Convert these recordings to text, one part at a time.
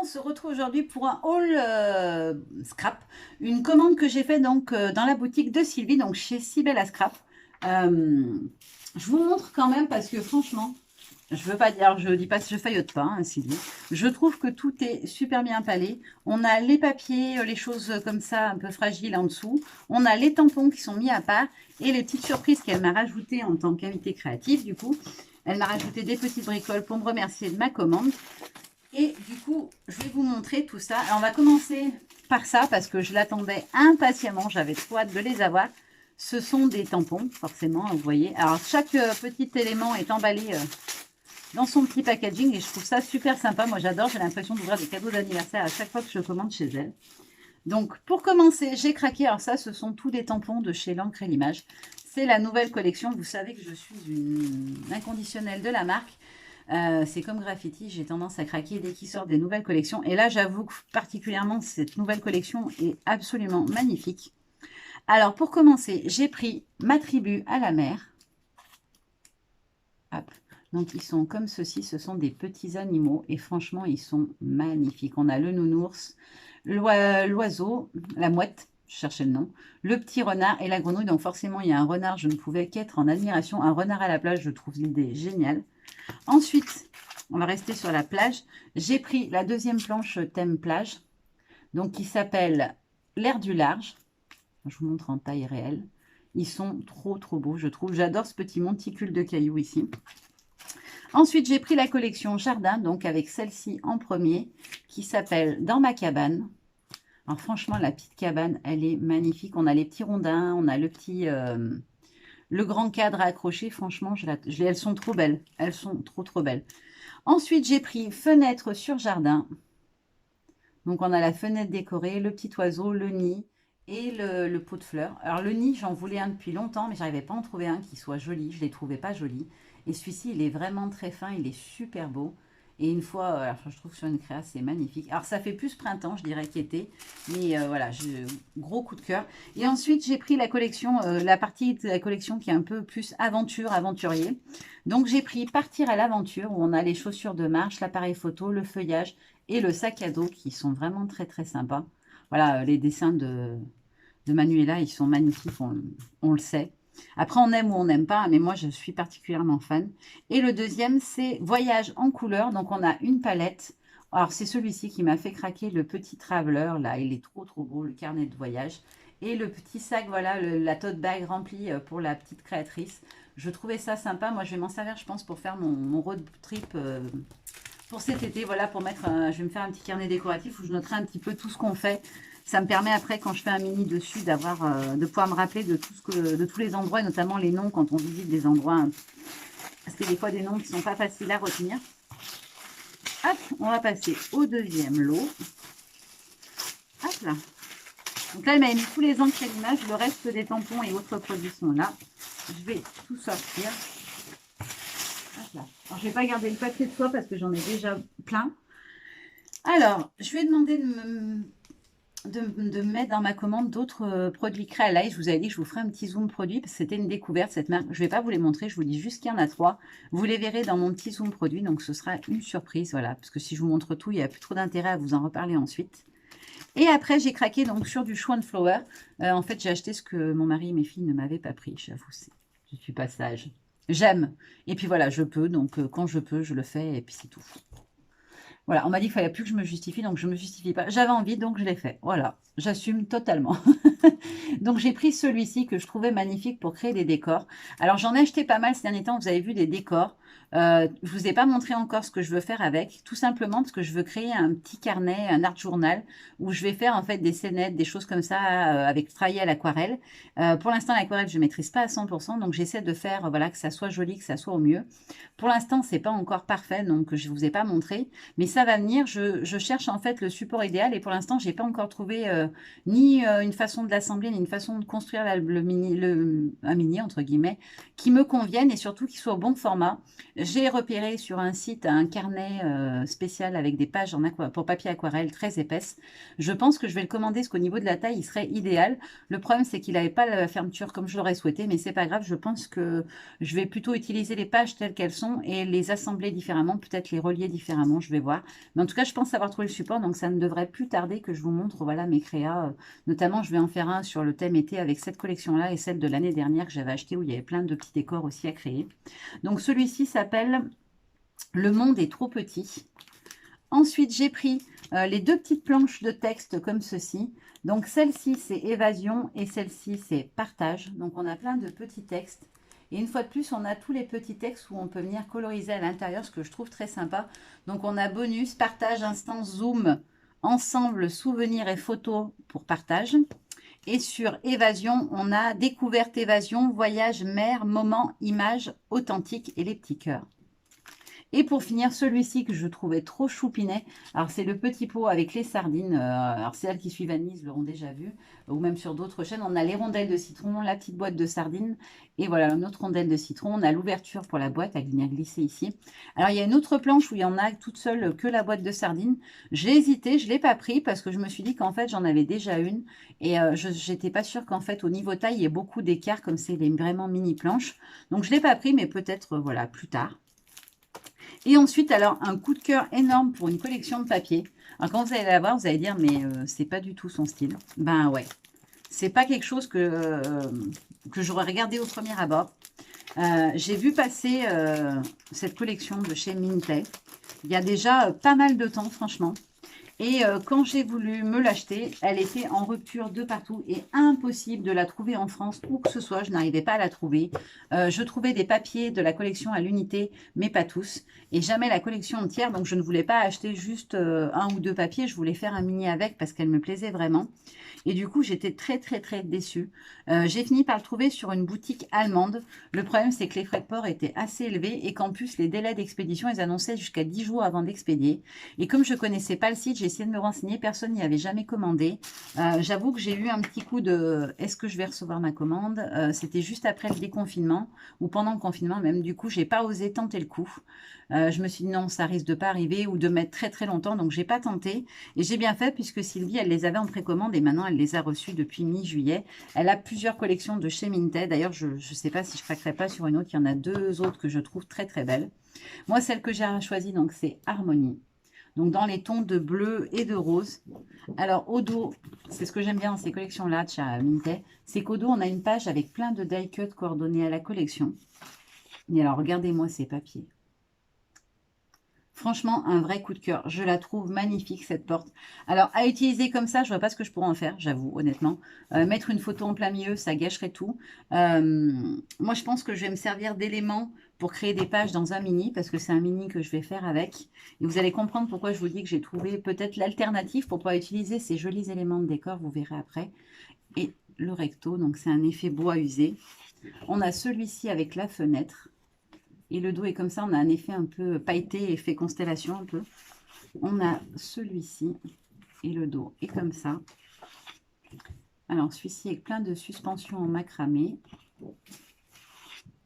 se retrouve aujourd'hui pour un haul scrap, une commande que j'ai faite donc dans la boutique de Sylvie, donc chez Cybella Scrap. Je vous montre quand même parce que franchement, je veux pas dire, je dis pas que je faillote pas, hein, Sylvie. Je trouve que tout est super bien emballé. On a les papiers, les choses comme ça, un peu fragiles en dessous. On a les tampons qui sont mis à part et les petites surprises qu'elle m'a rajoutées en tant qu'invité créatif. Du coup, elle m'a rajouté des petites bricoles pour me remercier de ma commande. Et du coup, je vais vous montrer tout ça. Alors, on va commencer par ça parce que je l'attendais impatiemment. J'avais trop hâte de les avoir. Ce sont des tampons, forcément, vous voyez. Alors, chaque petit élément est emballé dans son petit packaging et je trouve ça super sympa. Moi, j'adore. J'ai l'impression d'ouvrir des cadeaux d'anniversaire à chaque fois que je commande chez elle. Donc, pour commencer, j'ai craqué. Alors ça, ce sont tous des tampons de chez l'encre et l'image. C'est la nouvelle collection. Vous savez que je suis une inconditionnelle de la marque. C'est comme Graffiti, j'ai tendance à craquer dès qu'il sort des nouvelles collections. Et là, j'avoue que particulièrement, cette nouvelle collection est absolument magnifique. Alors, pour commencer, j'ai pris ma tribu à la mer. Hop. Donc, ils sont comme ceci, ce sont des petits animaux. Et franchement, ils sont magnifiques. On a le nounours, l'oiseau, la mouette, je cherchais le nom, le petit renard et la grenouille. Donc, forcément, il y a un renard, je ne pouvais qu'être en admiration. Un renard à la plage, je trouve l'idée géniale. Ensuite, on va rester sur la plage. J'ai pris la deuxième planche thème plage, donc qui s'appelle l'air du large. Je vous montre en taille réelle. Ils sont trop beaux, je trouve. J'adore ce petit monticule de cailloux ici. Ensuite, j'ai pris la collection jardin, donc avec celle-ci en premier, qui s'appelle Dans ma cabane. Alors franchement, la petite cabane, elle est magnifique. On a les petits rondins, on a le petit... le grand cadre à accrocher, franchement, elles sont trop belles. Elles sont trop belles. Ensuite, j'ai pris fenêtre sur jardin. Donc, on a la fenêtre décorée, le petit oiseau, le nid et le pot de fleurs. Alors, le nid, j'en voulais un depuis longtemps, mais je n'arrivais pas à en trouver un qui soit joli. Je ne les trouvais pas jolis. Et celui-ci, il est vraiment très fin, il est super beau. Et une fois, alors, je trouve sur une créa, c'est magnifique. Alors, ça fait plus printemps, je dirais, qu'été. Mais voilà, gros coup de cœur. Et ensuite, j'ai pris la collection, la partie de la collection qui est un peu plus aventure, aventurier. Donc, j'ai pris Partir à l'aventure, où on a les chaussures de marche, l'appareil photo, le feuillage et le sac à dos, qui sont vraiment très sympas. Voilà, les dessins de Manuela, ils sont magnifiques, on le sait. Après, on aime ou on n'aime pas, mais moi, je suis particulièrement fan. Et le deuxième, c'est Voyage en couleur. Donc, on a une palette. Alors, c'est celui-ci qui m'a fait craquer le petit traveler. Là, il est trop beau, le carnet de voyage. Et le petit sac, voilà, la tote bag remplie pour la petite créatrice. Je trouvais ça sympa. Moi, je vais m'en servir, je pense, pour faire mon road trip pour cet été. Voilà, pour mettre, je vais me faire un petit carnet décoratif où je noterai un petit peu tout ce qu'on fait. Ça me permet après, quand je fais un mini dessus, de pouvoir me rappeler de tous les endroits, et notamment les noms quand on visite des endroits. Hein. Parce que des fois, des noms qui ne sont pas faciles à retenir. Hop, on va passer au deuxième lot. Hop là. Donc là, elle m'a mis tous les encres à l'image. Le reste des tampons et autres produits sont là. Je vais tout sortir. Hop là. Alors, je ne vais pas garder le papier de soie parce que j'en ai déjà plein. Alors, je vais demander de mettre dans ma commande d'autres produits Crealize. Je vous avais dit que je vous ferai un petit zoom produit parce que c'était une découverte cette marque. Je ne vais pas vous les montrer, je vous dis juste qu'il y en a 3. Vous les verrez dans mon petit zoom produit, donc ce sera une surprise. Voilà, parce que si je vous montre tout, il n'y a plus trop d'intérêt à vous en reparler ensuite. Et après, j'ai craqué donc sur du Schwan Flower. En fait, j'ai acheté ce que mon mari et mes filles ne m'avaient pas pris, j'avoue. Je suis pas sage. J'aime. Et puis voilà, je peux. Donc, quand je peux, je le fais et puis c'est tout. Voilà, on m'a dit qu'il ne fallait plus que je me justifie, donc je ne me justifie pas. J'avais envie, donc je l'ai fait. Voilà, j'assume totalement. Donc, j'ai pris celui-ci que je trouvais magnifique pour créer des décors. Alors, j'en ai acheté pas mal ces derniers temps. Vous avez vu des décors. Je ne vous ai pas montré encore ce que je veux faire avec. Tout simplement parce que je veux créer un petit carnet, un art journal, où je vais faire en fait des scénettes, des choses comme ça, avec travailler à l'aquarelle. Pour l'instant, l'aquarelle, je ne maîtrise pas à 100%. Donc, j'essaie de faire voilà, que ça soit joli, que ça soit au mieux. Pour l'instant, ce n'est pas encore parfait, donc je ne vous ai pas montré. Mais ça va venir. Je cherche en fait le support idéal. Et pour l'instant, je n'ai pas encore trouvé ni une façon de l'assembler, ni une façon de construire un mini, entre guillemets, qui me convienne et surtout qui soit au bon format. J'ai repéré sur un site un carnet spécial avec des pages pour papier aquarelle très épaisse. Je pense que je vais le commander parce qu'au niveau de la taille, il serait idéal. Le problème, c'est qu'il n'avait pas la fermeture comme je l'aurais souhaité, mais c'est pas grave. Je pense que je vais plutôt utiliser les pages telles qu'elles sont et les assembler différemment, peut-être les relier différemment, je vais voir. Mais en tout cas, je pense avoir trouvé le support, donc ça ne devrait plus tarder que je vous montre voilà, mes créas. Notamment, je vais en faire un sur le thème été avec cette collection-là et celle de l'année dernière que j'avais acheté où il y avait plein de petits décors aussi à créer. Donc celui-ci s'appelle Le monde est trop petit. Ensuite, j'ai pris les deux petites planches de texte comme ceci. Donc celle-ci, c'est évasion et celle-ci, c'est partage. Donc on a plein de petits textes. Et une fois de plus, on a tous les petits textes où on peut venir coloriser à l'intérieur, ce que je trouve très sympa. Donc on a bonus, partage, instant, zoom, ensemble, souvenirs et photos pour partage. Et sur évasion, on a découverte, évasion, voyage, mer, moment, image, authentique et les petits cœurs. Et pour finir, celui-ci que je trouvais trop choupinet. Alors, c'est le petit pot avec les sardines. Alors, celles qui suivent Anise l'auront déjà vu. Ou même sur d'autres chaînes. On a les rondelles de citron, la petite boîte de sardines. Et voilà, notre rondelle de citron. On a l'ouverture pour la boîte à venir glisser ici. Alors, il y a une autre planche où il y en a toute seule que la boîte de sardines. J'ai hésité, je ne l'ai pas pris parce que je me suis dit qu'en fait, j'en avais déjà une. Et je n'étais pas sûre qu'en fait, au niveau taille, il y ait beaucoup d'écart comme c'est des vraiment mini planches. Donc, je ne l'ai pas pris, mais peut-être, voilà, plus tard. Et ensuite, alors, un coup de cœur énorme pour une collection de papier. Alors, quand vous allez la voir, vous allez dire, mais c'est pas du tout son style. Ben ouais, c'est pas quelque chose que j'aurais regardé au premier abord. J'ai vu passer cette collection de chez Minté. Il y a déjà pas mal de temps, franchement. Et quand j'ai voulu me l'acheter, elle était en rupture de partout et impossible de la trouver en France où que ce soit. Je n'arrivais pas à la trouver. Je trouvais des papiers de la collection à l'unité, mais pas tous. Et jamais la collection entière. Donc, je ne voulais pas acheter juste un ou deux papiers. Je voulais faire un mini avec parce qu'elle me plaisait vraiment. Et du coup, j'étais très déçue. J'ai fini par le trouver sur une boutique allemande. Le problème, c'est que les frais de port étaient assez élevés et qu'en plus, les délais d'expédition, ils annonçaient jusqu'à 10 jours avant d'expédier. Et comme je ne connaissais pas le site, j'ai essayé de me renseigner. Personne n'y avait jamais commandé. J'avoue que j'ai eu un petit coup de « est-ce que je vais recevoir ma commande ?» C'était juste après le déconfinement ou pendant le confinement même. Du coup, je n'ai pas osé tenter le coup. Je me suis dit non, ça risque de pas arriver ou de mettre très longtemps. Donc, j'ai pas tenté. Et j'ai bien fait puisque Sylvie, elle les avait en précommande et maintenant, elle les a reçus depuis mi-juillet. Elle a plusieurs collections de chez Minted. D'ailleurs, je ne sais pas si je craquerai pas sur une autre. Il y en a deux autres que je trouve très belles. Moi, celle que j'ai choisie, donc, c'est Harmonie. Donc, dans les tons de bleu et de rose. Alors, au dos, c'est ce que j'aime bien dans ces collections-là de chez Minted, c'est qu'au dos, on a une page avec plein de die cut coordonnés à la collection. Et alors, regardez-moi ces papiers. Franchement, un vrai coup de cœur. Je la trouve magnifique, cette porte. Alors, à utiliser comme ça, je ne vois pas ce que je pourrais en faire, j'avoue, honnêtement. Mettre une photo en plein milieu, ça gâcherait tout. Moi, je pense que je vais me servir d'éléments pour créer des pages dans un mini, parce que c'est un mini que je vais faire avec. Et vous allez comprendre pourquoi je vous dis que j'ai trouvé peut-être l'alternative pour pouvoir utiliser ces jolis éléments de décor, vous verrez après. Et le recto, donc c'est un effet bois usé. On a celui-ci avec la fenêtre. Et le dos est comme ça, on a un effet un peu pailleté, effet constellation un peu. On a celui-ci et le dos est comme ça. Alors, celui-ci avec plein de suspensions en macramé.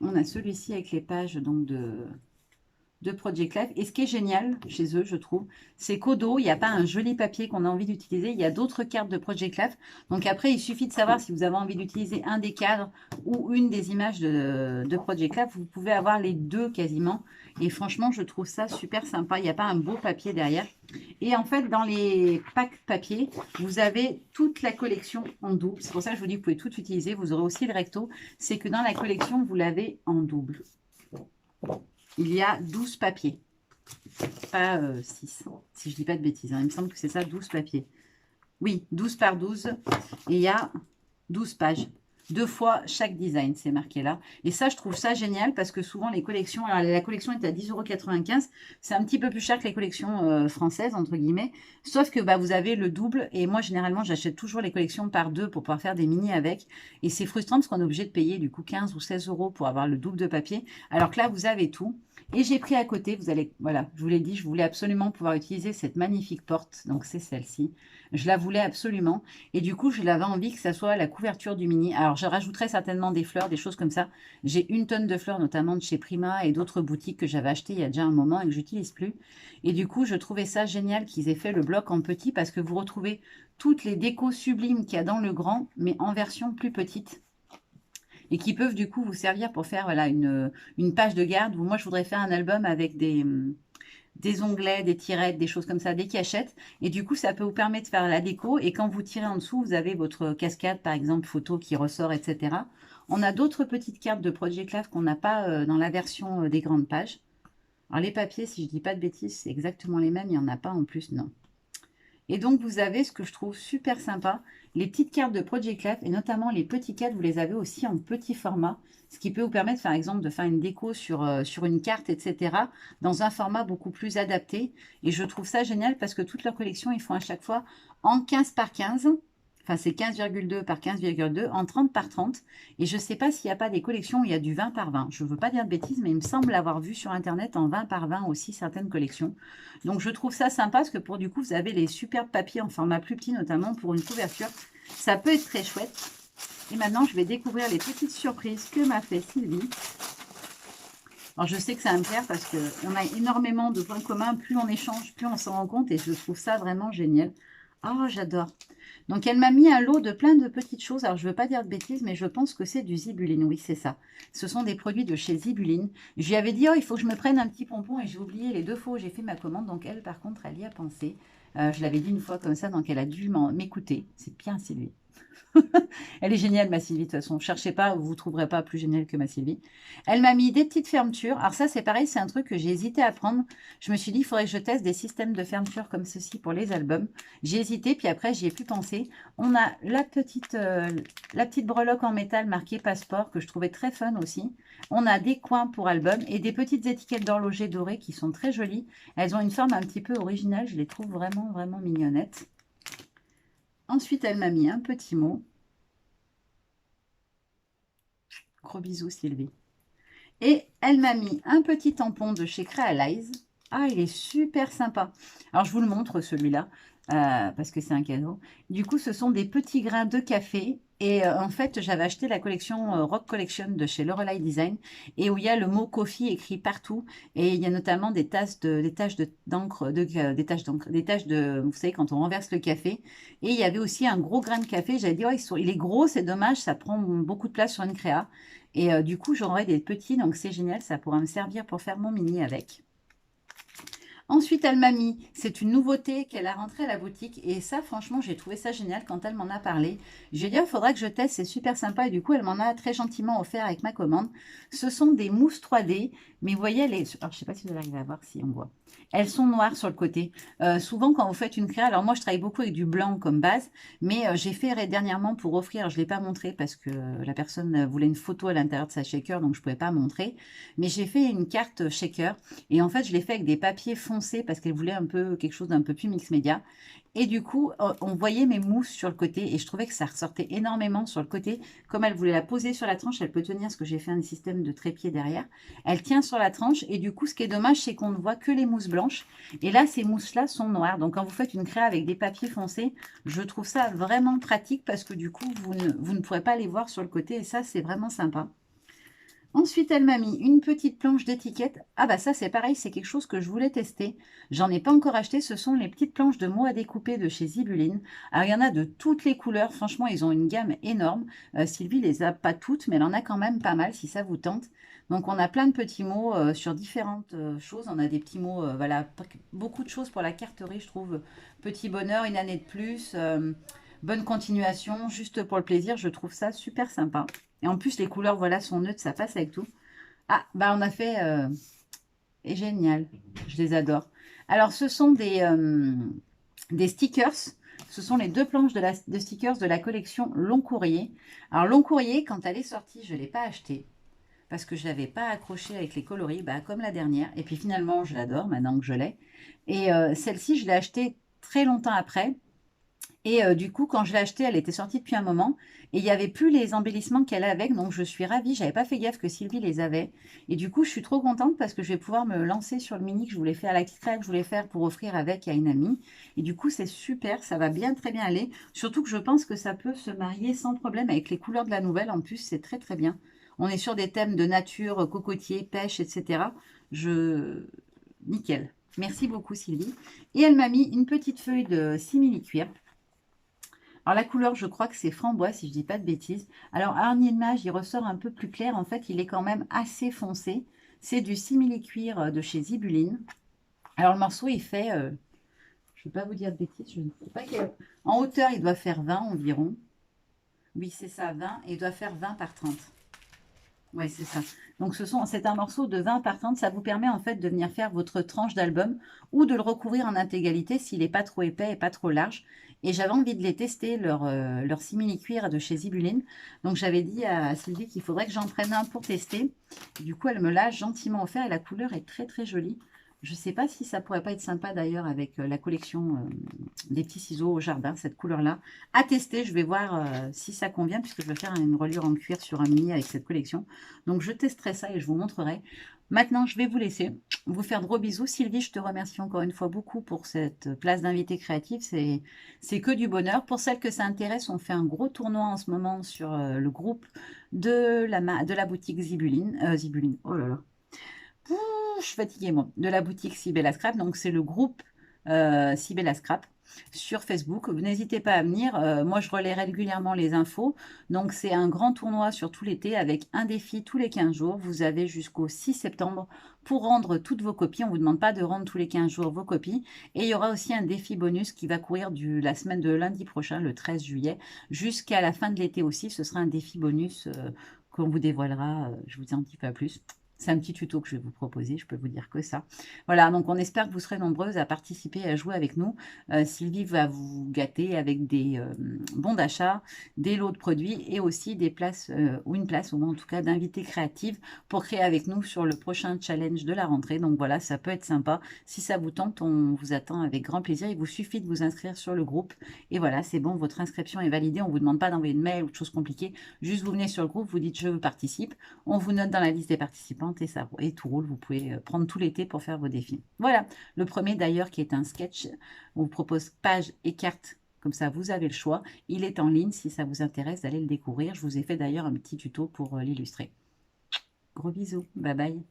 On a celui-ci avec les pages donc de Project Life. Et ce qui est génial chez eux, je trouve, c'est qu'au dos, il n'y a pas un joli papier qu'on a envie d'utiliser. Il y a d'autres cartes de Project Life. Donc après, il suffit de savoir si vous avez envie d'utiliser un des cadres ou une des images de Project Life. Vous pouvez avoir les deux quasiment. Et franchement, je trouve ça super sympa. Il n'y a pas un beau papier derrière. Et en fait, dans les packs papier, vous avez toute la collection en double. C'est pour ça que je vous dis que vous pouvez tout utiliser. Vous aurez aussi le recto. C'est que dans la collection, vous l'avez en double. Il y a 12 papiers, pas 6, si je ne dis pas de bêtises. Hein. Il me semble que c'est ça, 12 papiers. Oui, 12 par 12, et il y a 12 pages. 2 fois chaque design, c'est marqué là. Et ça, je trouve ça génial parce que souvent, les collections... Alors, la collection est à 10,95 €. C'est un petit peu plus cher que les collections françaises, entre guillemets. Sauf que bah, vous avez le double. Et moi, généralement, j'achète toujours les collections par deux pour pouvoir faire des mini avec. Et c'est frustrant parce qu'on est obligé de payer du coup 15 ou 16 € pour avoir le double de papier. Alors que là, vous avez tout. Et j'ai pris à côté, vous allez, voilà, je vous l'ai dit, je voulais absolument pouvoir utiliser cette magnifique porte. Donc, c'est celle-ci. Je la voulais absolument. Et du coup, je l'avais envie que ça soit la couverture du mini. Alors, je rajouterai certainement des fleurs, des choses comme ça. J'ai une tonne de fleurs, notamment de chez Prima et d'autres boutiques que j'avais achetées il y a déjà un moment et que j'utilise plus. Et du coup, je trouvais ça génial qu'ils aient fait le bloc en petit parce que vous retrouvez toutes les décos sublimes qu'il y a dans le grand, mais en version plus petite et qui peuvent du coup vous servir pour faire voilà, une page de garde. Ou moi, je voudrais faire un album avec des onglets, des tirettes, des choses comme ça, des cachettes. Et du coup, ça peut vous permettre de faire la déco. Et quand vous tirez en dessous, vous avez votre cascade, par exemple, photo qui ressort, etc. On a d'autres petites cartes de Project Love qu'on n'a pas dans la version des grandes pages. Alors, les papiers, si je ne dis pas de bêtises, c'est exactement les mêmes. Il n'y en a pas en plus, non. Et donc, vous avez ce que je trouve super sympa, les petites cartes de Project Love, et notamment les petits cartes, vous les avez aussi en petit format, ce qui peut vous permettre, par exemple, de faire une déco sur une carte, etc., dans un format beaucoup plus adapté. Et je trouve ça génial parce que toute leur collection, ils font à chaque fois en 15 par 15. Enfin, c'est 15,2 par 15,2 en 30 par 30. Et je ne sais pas s'il n'y a pas des collections où il y a du 20 par 20. Je ne veux pas dire de bêtises, mais il me semble avoir vu sur Internet en 20 par 20 aussi certaines collections. Donc, je trouve ça sympa parce que pour du coup, vous avez les superbes papiers en format plus petit, notamment pour une couverture. Ça peut être très chouette. Et maintenant, je vais découvrir les petites surprises que m'a fait Sylvie. Alors, je sais que ça va me plaire parce qu'on a énormément de points communs. Plus on échange, plus on s'en rend compte. Et je trouve ça vraiment génial. Oh, j'adore. Donc, elle m'a mis un lot de plein de petites choses. Alors, je ne veux pas dire de bêtises, mais je pense que c'est du Zibuline. Oui, c'est ça. Ce sont des produits de chez Zibuline. Je lui avais dit, oh, il faut que je me prenne un petit pompon. Et j'ai oublié les 2 fois où j'ai fait ma commande. Donc, elle, par contre, elle y a pensé. Je l'avais dit une fois comme ça, donc elle a dû m'écouter. C'est bien, Sylvie. Elle est géniale, ma Sylvie, de toute façon. Cherchez pas, vous ne trouverez pas plus géniale que ma Sylvie. Elle m'a mis des petites fermetures. Alors ça, c'est pareil, c'est un truc que j'ai hésité à prendre. Je me suis dit, il faudrait que je teste des systèmes de fermeture comme ceci pour les albums. J'ai hésité, puis après, j'y ai plus pensé. On a la petite breloque en métal marquée passeport, que je trouvais très fun aussi. On a des coins pour album et des petites étiquettes d'horloger dorées qui sont très jolies. Elles ont une forme un petit peu originale. Je les trouve vraiment, vraiment mignonnettes. Ensuite, elle m'a mis un petit mot. Gros bisous, Sylvie. Et elle m'a mis un petit tampon de chez Crealize. Ah, il est super sympa. Alors, je vous le montre, celui-là, parce que c'est un cadeau. Du coup, ce sont des petits grains de café. Et en fait, j'avais acheté la collection Rock Collection de chez Lorelei Design, et où il y a le mot coffee écrit partout. Et il y a notamment des taches d'encre, des taches de, vous savez, quand on renverse le café. Et il y avait aussi un gros grain de café. J'avais dit, oh, il est gros, c'est dommage, ça prend beaucoup de place sur une créa. Et du coup, j'aurai des petits, donc c'est génial, ça pourra me servir pour faire mon mini avec. Ensuite, elle m'a mis, c'est une nouveauté qu'elle a rentrée à la boutique. Et ça, franchement, j'ai trouvé ça génial quand elle m'en a parlé. Je lui ai dit, il faudra que je teste, c'est super sympa. Et du coup, elle m'en a très gentiment offert avec ma commande. Ce sont des mousses 3D. Mais vous voyez, alors, je ne sais pas si vous arrivez à voir si on voit. Elles sont noires sur le côté. Souvent, quand vous faites une créa, alors moi, je travaille beaucoup avec du blanc comme base. Mais j'ai fait dernièrement pour offrir, je ne l'ai pas montré parce que la personne voulait une photo à l'intérieur de sa shaker, donc je ne pouvais pas montrer. Mais j'ai fait une carte shaker. Et en fait, je l'ai fait avec des papiers foncés parce qu'elle voulait un peu quelque chose d'un peu plus mix média. Et du coup, on voyait mes mousses sur le côté et je trouvais que ça ressortait énormément sur le côté. Comme elle voulait la poser sur la tranche, elle peut tenir, parce que j'ai fait un système de trépied derrière. Elle tient sur la tranche et du coup, ce qui est dommage, c'est qu'on ne voit que les mousses blanches. Et là, ces mousses-là sont noires. Donc, quand vous faites une créa avec des papiers foncés, je trouve ça vraiment pratique parce que du coup, vous ne pourrez pas les voir sur le côté et ça, c'est vraiment sympa. Ensuite, elle m'a mis une petite planche d'étiquette. Ah bah ça, c'est pareil, c'est quelque chose que je voulais tester. J'en ai pas encore acheté. Ce sont les petites planches de mots à découper de chez Zibuline. Alors, il y en a de toutes les couleurs. Franchement, ils ont une gamme énorme. Sylvie les a pas toutes, mais elle en a quand même pas mal si ça vous tente. Donc, on a plein de petits mots sur différentes choses. On a des petits mots, voilà, beaucoup de choses pour la carterie, je trouve. Petit bonheur, une année de plus, bonne continuation, juste pour le plaisir. Je trouve ça super sympa. Et en plus, les couleurs, voilà, sont neutres, ça passe avec tout. Ah, bah on a fait... et génial, je les adore. Alors, ce sont des stickers. Ce sont les 2 planches de stickers de la collection Long Courrier. Alors, Long Courrier, quand elle est sortie, je ne l'ai pas achetée parce que je ne l'avais pas accrochée avec les coloris, bah, comme la dernière. Et puis finalement, je l'adore maintenant que je l'ai. Et celle-ci, je l'ai achetée très longtemps après. Et du coup, quand je l'ai achetée, elle était sortie depuis un moment et il n'y avait plus les embellissements qu'elle a avec, donc je suis ravie. J'avais pas fait gaffe que Sylvie les avait. Et du coup, je suis trop contente parce que je vais pouvoir me lancer sur le mini que je voulais faire, la petite que je voulais faire pour offrir avec à une amie. Et du coup, c'est super, ça va bien très bien aller. Surtout que je pense que ça peut se marier sans problème avec les couleurs de la nouvelle. En plus, c'est très très bien. On est sur des thèmes de nature, cocotier, pêche, etc. Je... Nickel. Merci beaucoup Sylvie. Et elle m'a mis une petite feuille de simili-cuir. Alors la couleur, je crois que c'est framboise, si je dis pas de bêtises. Alors harni de mage, il ressort un peu plus clair. En fait, il est quand même assez foncé. C'est du simili-cuir de chez Zibuline. Alors le morceau, il fait, je ne vais pas vous dire de bêtises, je ne sais pas quel... En hauteur, il doit faire 20 environ. Oui, c'est ça, 20. Et il doit faire 20 par 30. Oui, c'est ça. Donc, c'est un morceau de 20 par 30. Ça vous permet en fait de venir faire votre tranche d'album ou de le recouvrir en intégralité s'il n'est pas trop épais et pas trop large. Et j'avais envie de les tester, leur simili-cuir de chez Zibuline. Donc, j'avais dit à Sylvie qu'il faudrait que j'en prenne un pour tester. Du coup, elle me l'a gentiment offert et la couleur est très, très jolie. Je ne sais pas si ça pourrait pas être sympa d'ailleurs avec la collection des petits ciseaux au jardin, cette couleur-là. À tester, je vais voir si ça convient puisque je vais faire une reliure en cuir sur un mini avec cette collection. Donc, je testerai ça et je vous montrerai. Maintenant, je vais vous laisser, vous faire de gros bisous. Sylvie, je te remercie encore une fois beaucoup pour cette place d'invité créative. C'est que du bonheur. Pour celles que ça intéresse, on fait un gros tournoi en ce moment sur le groupe de la boutique Zibuline. Zibuline, oh là là. Ouh, je suis fatiguée, moi. De la boutique Sibella Scrap. Donc, c'est le groupe Sibella Scrap sur Facebook. N'hésitez pas à venir. Moi, je relais régulièrement les infos. Donc, c'est un grand tournoi sur tout l'été avec un défi tous les 15 jours. Vous avez jusqu'au 6 septembre pour rendre toutes vos copies. On ne vous demande pas de rendre tous les 15 jours vos copies. Et il y aura aussi un défi bonus qui va courir la semaine de lundi prochain, le 13 juillet, jusqu'à la fin de l'été aussi. Ce sera un défi bonus qu'on vous dévoilera. Je vous en dis pas plus. C'est un petit tuto que je vais vous proposer, je peux vous dire que ça. Voilà, donc on espère que vous serez nombreuses à participer, à jouer avec nous. Sylvie va vous gâter avec des bons d'achat, des lots de produits et aussi des places, ou une place, au moins en tout cas, d'invités créatives pour créer avec nous sur le prochain challenge de la rentrée. Donc voilà, ça peut être sympa. Si ça vous tente, on vous attend avec grand plaisir. Il vous suffit de vous inscrire sur le groupe. Et voilà, c'est bon, votre inscription est validée. On ne vous demande pas d'envoyer de mail ou de choses compliquées. Juste, vous venez sur le groupe, vous dites « je participe ». On vous note dans la liste des participantes et tout roule. Vous pouvez prendre tout l'été pour faire vos défis. Voilà, le premier d'ailleurs qui est un sketch. On vous propose page et carte. Comme ça, vous avez le choix. Il est en ligne si ça vous intéresse d'aller le découvrir. Je vous ai fait d'ailleurs un petit tuto pour l'illustrer. Gros bisous. Bye bye.